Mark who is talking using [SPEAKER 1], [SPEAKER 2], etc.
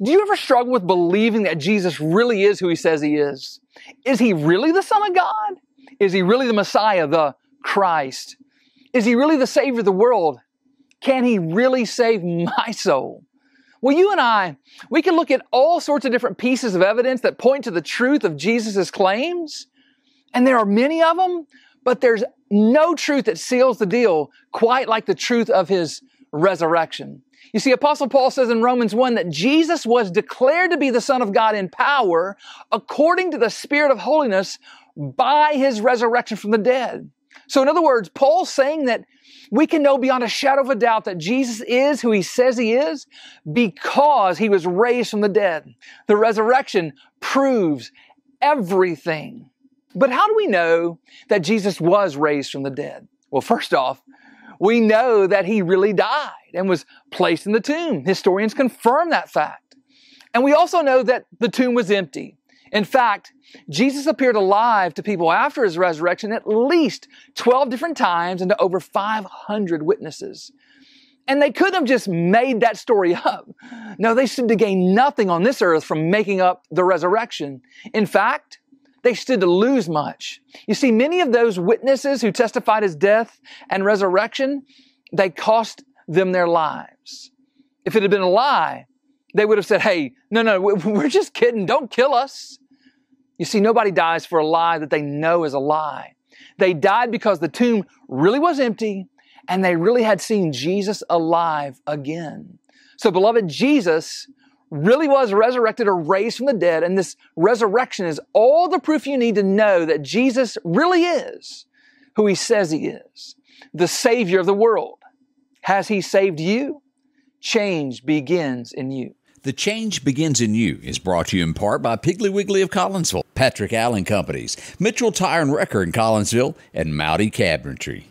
[SPEAKER 1] Do you ever struggle with believing that Jesus really is who he says he is? Is he really the Son of God? Is he really the Messiah, the Christ? Is he really the Savior of the world? Can he really save my soul? Well, you and I, we can look at all sorts of different pieces of evidence that point to the truth of Jesus' claims. And there are many of them, but there's no truth that seals the deal quite like the truth of his resurrection. You see, Apostle Paul says in Romans 1 that Jesus was declared to be the Son of God in power according to the Spirit of holiness by his resurrection from the dead. So in other words, Paul's saying that we can know beyond a shadow of a doubt that Jesus is who he says he is because he was raised from the dead. The resurrection proves everything. But how do we know that Jesus was raised from the dead? Well, first off, we know that he really died and was placed in the tomb. Historians confirm that fact. And we also know that the tomb was empty. In fact, Jesus appeared alive to people after his resurrection at least 12 different times and to over 500 witnesses. And they couldn't have just made that story up. No, they stood to gain nothing on this earth from making up the resurrection. In fact, they stood to lose much. You see, many of those witnesses who testified his death and resurrection, they cost them their lives. If it had been a lie, they would have said, hey, no, we're just kidding. Don't kill us. You see, nobody dies for a lie that they know is a lie. They died because the tomb really was empty and they really had seen Jesus alive again. So, beloved, Jesus really was resurrected or raised from the dead, and this resurrection is all the proof you need to know that Jesus really is who he says he is, the Savior of the world. Has he saved you? Change begins in you.
[SPEAKER 2] The Change Begins in You is brought to you in part by Piggly Wiggly of Collinsville, Patrick Allen Companies, Mitchell Tire and Wrecker in Collinsville, and Mowdy Cabinetry.